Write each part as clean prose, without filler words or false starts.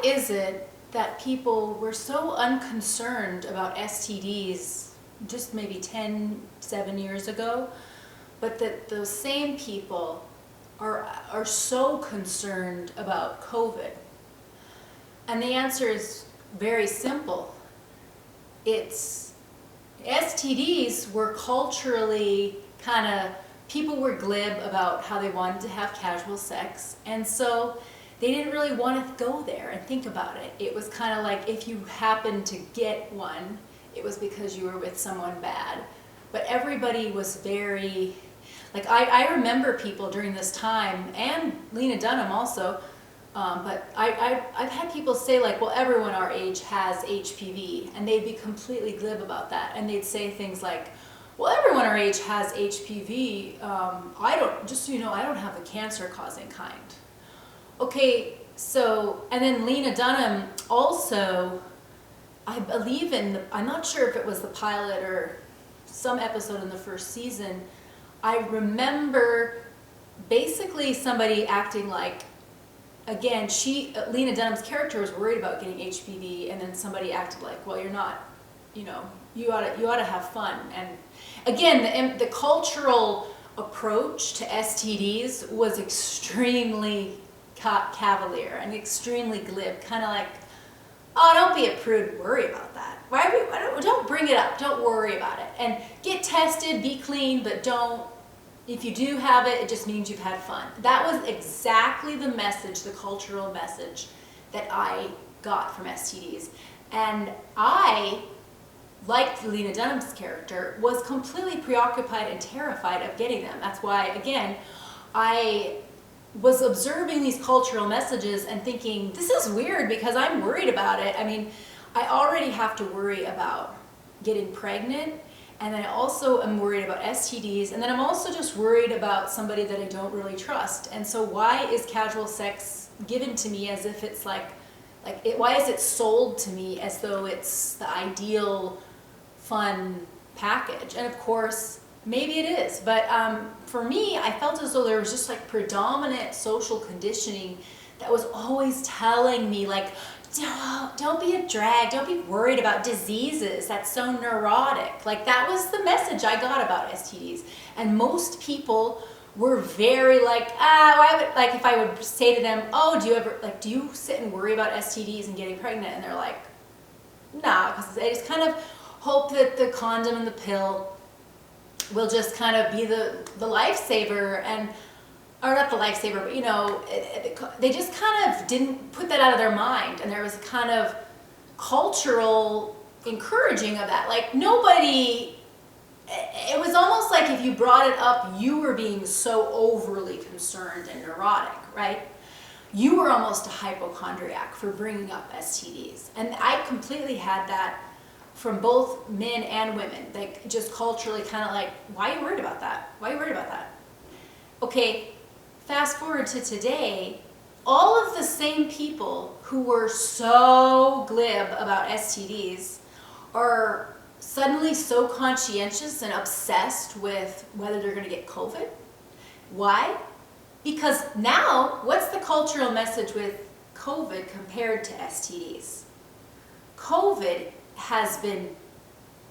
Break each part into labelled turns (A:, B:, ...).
A: why is it that people were so unconcerned about STDs just maybe 7 years ago, but that those same people are so concerned about COVID? And the answer is very simple. It's STDs were culturally people were glib about how they wanted to have casual sex, and so they didn't really want to go there and think about it. It was kind of like if you happened to get one, it was because you were with someone bad. But everybody was very, like I remember people during this time, and Lena Dunham also, but I've had people say like, well, everyone our age has HPV, and they'd be completely glib about that. And they'd say things like, well, everyone our age has HPV. Just so you know, I don't have the cancer-causing kind. Okay, so, and then Lena Dunham also, I believe I'm not sure if it was the pilot or some episode in the first season, I remember basically somebody acting like, again, Lena Dunham's character was worried about getting HPV, and then somebody acted like, well, you're not, you ought to have fun. And again, the cultural approach to STDs was extremely cavalier and extremely glib, kind of like, oh, don't be a prude, worry about that. Don't bring it up, don't worry about it. And get tested, be clean, but if you do have it, it just means you've had fun. That was exactly the message, the cultural message that I got from STDs. And I, like Lena Dunham's character, was completely preoccupied and terrified of getting them. That's why, again, I was observing these cultural messages and thinking, this is weird because I'm worried about it. I mean, I already have to worry about getting pregnant, and then I also am worried about STDs, and then I'm also just worried about somebody that I don't really trust. And so why is casual sex given to me as if it's why is it sold to me as though it's the ideal fun package? And of course, maybe it is, but for me, I felt as though there was just like predominant social conditioning that was always telling me like, don't be a drag, don't be worried about diseases, that's so neurotic. Like that was the message I got about STDs. And most people were very like, if I would say to them, oh, do you sit and worry about STDs and getting pregnant? And they're like, nah, because they just kind of hope that the condom and the pill will just kind of be the lifesaver, or not the lifesaver, but they just kind of didn't put that out of their mind, and there was a kind of cultural encouraging of that. Like it was almost like if you brought it up, you were being so overly concerned and neurotic, right? You were almost a hypochondriac for bringing up STDs. And I completely had that from both men and women. Like just culturally kind of like, why are you worried about that? Why are you worried about that? Okay, fast forward to today, all of the same people who were so glib about STDs are suddenly so conscientious and obsessed with whether they're going to get COVID. Why? Because now, what's the cultural message with COVID compared to STDs? COVID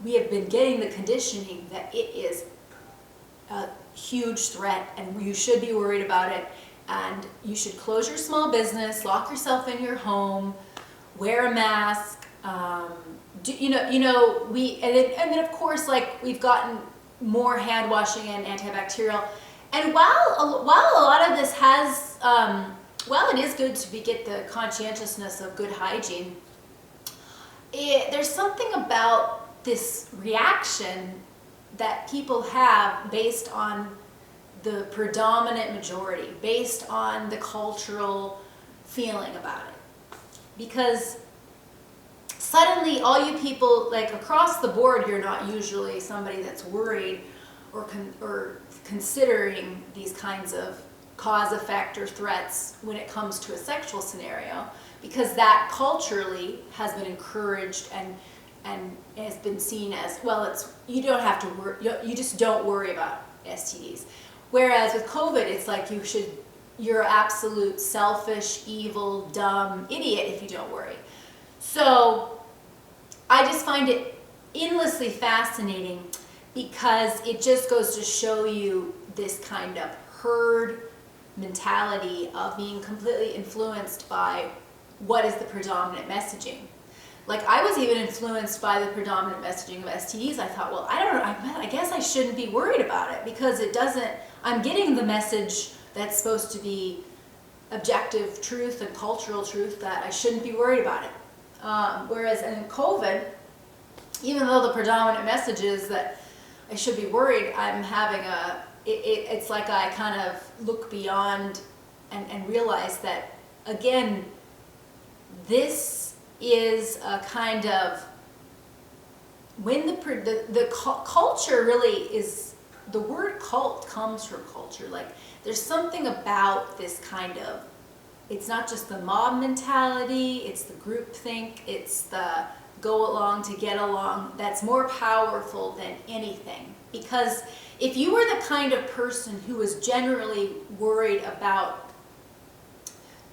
A: we have been getting the conditioning that it is a huge threat and you should be worried about it, and you should close your small business, lock yourself in your home, wear a mask, and then of course, like, we've gotten more hand washing and antibacterial. And while a lot of this has, while it is good to get the conscientiousness of good hygiene, there's something about this reaction that people have based on the predominant majority, based on the cultural feeling about it. Because suddenly all you people, like across the board, you're not usually somebody that's worried or considering these kinds of cause, effect, or threats when it comes to a sexual scenario, because that culturally has been encouraged and has been seen as, well, you don't have to worry, you just don't worry about STDs. Whereas with COVID, it's like you should you're absolute selfish, evil, dumb idiot if you don't worry. So I just find it endlessly fascinating because it just goes to show you this kind of herd mentality of being completely influenced by what is the predominant messaging. Like, I was even influenced by the predominant messaging of STDs. I thought, well, I don't know, I guess I shouldn't be worried about it because it doesn't, I'm getting the message that's supposed to be objective truth and cultural truth that I shouldn't be worried about it. Whereas in COVID, even though the predominant message is that I should be worried, I'm having it's like I kind of look beyond and realize that, again, this is a kind of, when the culture really is, the word cult comes from culture. Like, there's something about this kind of, it's not just the mob mentality, it's the group think, it's the go along to get along, that's more powerful than anything. Because if you were the kind of person who was generally worried about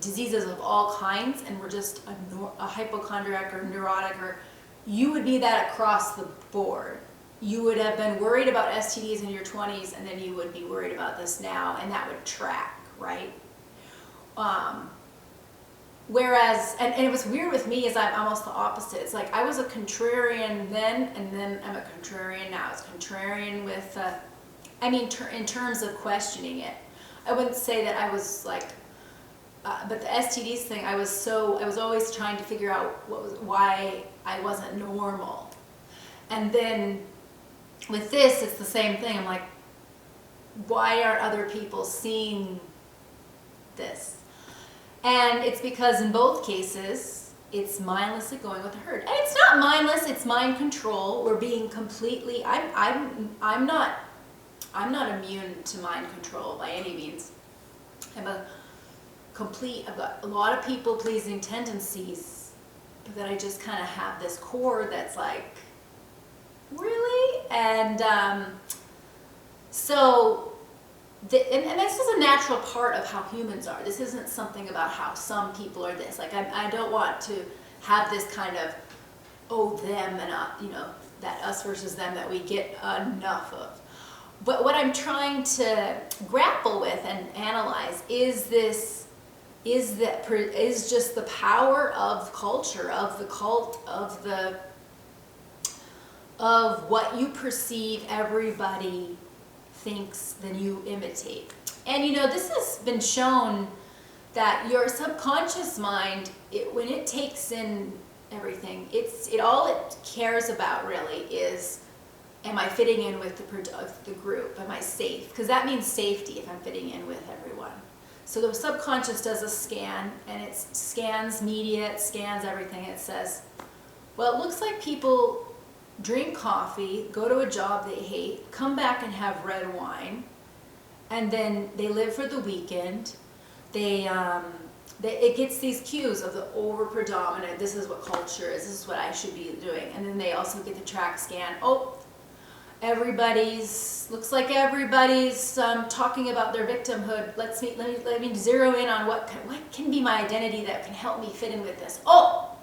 A: diseases of all kinds and were just a hypochondriac or neurotic, or you would be that across the board. You would have been worried about STDs in your 20s, and then you would be worried about this now, and that would track, right? Whereas, and it was weird with me, is I'm almost the opposite. It's like I was a contrarian then, and then I'm a contrarian now. It's contrarian with, in terms of questioning it. I wouldn't say that I was like, but the STDs thing, I was always trying to figure out why I wasn't normal. And then with this, it's the same thing. I'm like, why aren't other people seeing this? And it's because in both cases, it's mindlessly going with the herd. And it's not mindless, it's mind control. We're being completely, I'm not immune to mind control by any means. I've got a lot of people pleasing tendencies, but then I just kind of have this core that's like, really? And and this is a natural part of how humans are. This isn't something about how some people are this. Like, I don't want to have this kind of, oh, them and that us versus them that we get enough of. But what I'm trying to grapple with and analyze is just the power of culture, of the cult, of what you perceive everybody thinks, then you imitate. And this has been shown that your subconscious mind, when it takes in everything, all it cares about really is, am I fitting in with the group? Am I safe? Because that means safety if I'm fitting in with everyone. So the subconscious does a scan, and it scans media, it scans everything. It says, well, it looks like people drink coffee, go to a job they hate, come back and have red wine, and then they live for the weekend. It gets these cues of the over-predominant, this is what culture is, this is what I should be doing. And then they also get the track scan. Oh, looks like everybody's talking about their victimhood. Let me zero in on what can be my identity that can help me fit in with this. Oh,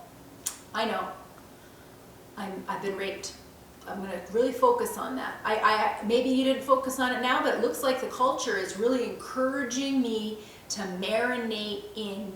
A: I know. I've been raped. I'm going to really focus on that. Maybe you didn't focus on it now, but it looks like the culture is really encouraging me to marinate in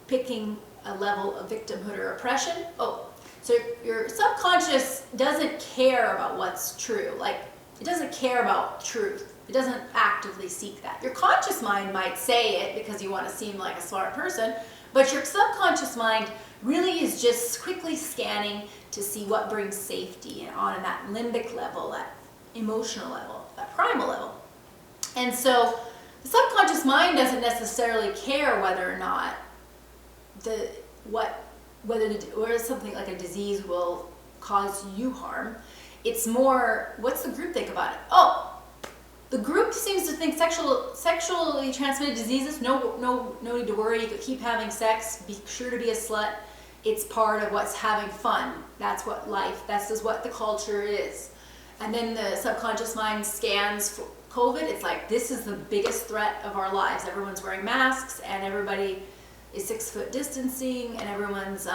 A: picking a level of victimhood or oppression. Oh, so your subconscious doesn't care about what's true. Like, it doesn't care about truth. It doesn't actively seek that. Your conscious mind might say it because you want to seem like a smart person, but your subconscious mind really is just quickly scanning to see what brings safety on that limbic level, that emotional level, that primal level. And so the subconscious mind doesn't necessarily care whether or not whether something like a disease will cause you harm. It's more, what's the group think about it? Oh, the group seems to think sexually transmitted diseases, no need to worry, you could keep having sex, be sure to be a slut. It's part of what's having fun. That's what life, that's just what the culture is. And then the subconscious mind scans for COVID, it's like this is the biggest threat of our lives. Everyone's wearing masks and everybody is 6 foot distancing and everyone's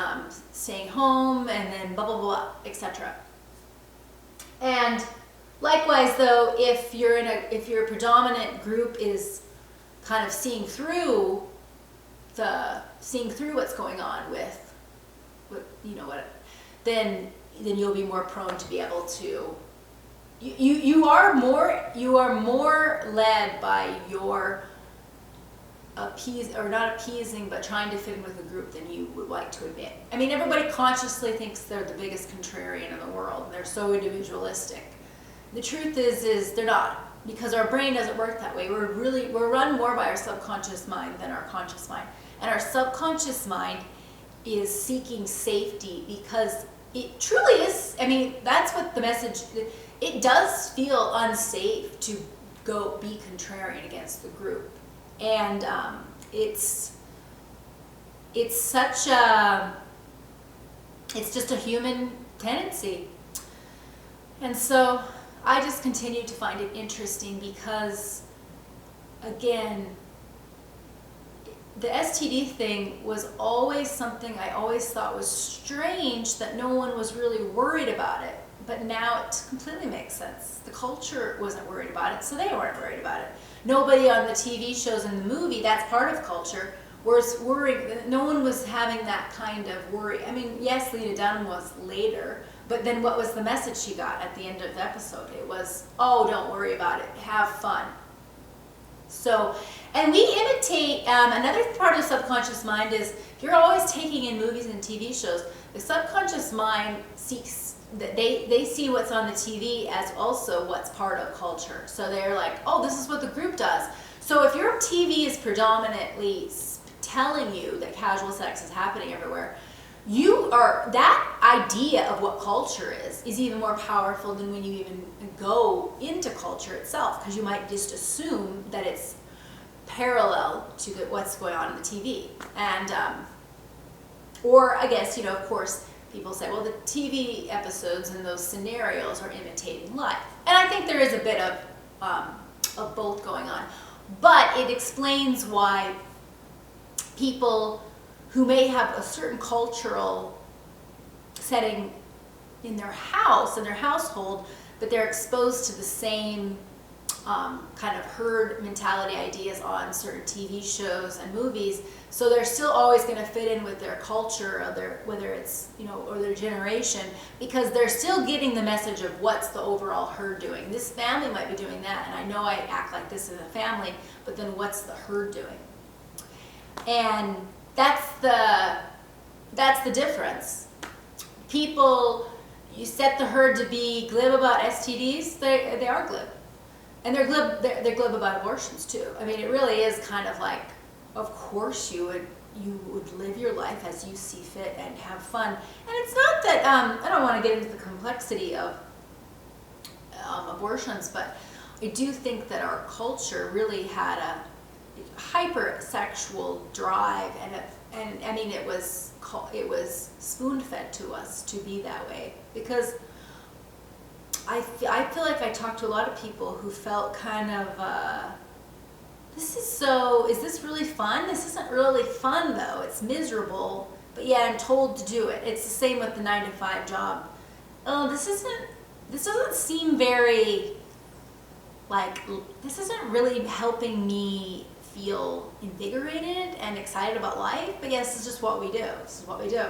A: staying home and then blah, blah, blah, etc. And likewise though, if your predominant group is kind of seeing through what's going on with you know what, then you'll be more prone to be able to, you are more led by your not appeasing, but trying to fit in with a group than you would like to admit. I mean, everybody consciously thinks they're the biggest contrarian in the world, and they're so individualistic. The truth is they're not, because our brain doesn't work that way. We're run more by our subconscious mind than our conscious mind. And our subconscious mind is seeking safety because it truly is, I mean, that's what the message, it does feel unsafe to go be contrarian against the group. And it's such a, it's just a human tendency. And so I just continue to find it interesting because, again, the STD thing was always something I always thought was strange that no one was really worried about it. But now it completely makes sense. The culture wasn't worried about it, so they weren't worried about it. Nobody on the TV shows and the movie, that's part of culture, was worried. No one was having that kind of worry. I mean, yes, Lena Dunham was later, but then what was the message she got at the end of the episode? It was, oh, don't worry about it, have fun. So, and we imitate, another part of the subconscious mind is, if you're always taking in movies and TV shows, the subconscious mind seeks, they see what's on the TV as also what's part of culture. So they're like, oh, this is what the group does. So if your TV is predominantly telling you that casual sex is happening everywhere, that idea of what culture is even more powerful than when you even go into culture itself, because you might just assume that it's parallel to what's going on in the TV. And, or I guess, you know, of course, people say, well, the TV episodes and those scenarios are imitating life. And I think there is a bit of both going on. But it explains why people who may have a certain cultural setting in their house, in their household, but they're exposed to the same kind of herd mentality ideas on certain TV shows and movies, so they're still always going to fit in with their culture, or whether it's, you know, or their generation, because they're still getting the message of what's the overall herd doing. This family might be doing that, and I know I act like this as a family, but then what's the herd doing? And that's the difference. People, you set the herd to be glib about STDs, they are glib. And they're glib about abortions too. I mean, it really is kind of like, of course you would live your life as you see fit and have fun. And it's not that, I don't want to get into the complexity of abortions, but I do think that our culture really had a hyper-sexual drive, and I mean, it was spoon-fed to us to be that way, because I feel like I talked to a lot of people who felt kind of, is this really fun? This isn't really fun though, it's miserable, but yeah, I'm told to do it. It's the same with the 9-to-5 job. Oh, this doesn't seem very, like, this isn't really helping me feel invigorated and excited about life, but yes, this is just what we do. This is what we do.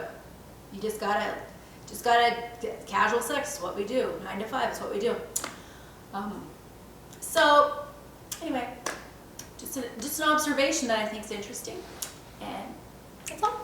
A: You just gotta casual sex is what we do. 9-to-5 is what we do. So anyway, just an observation that I think is interesting, and that's all.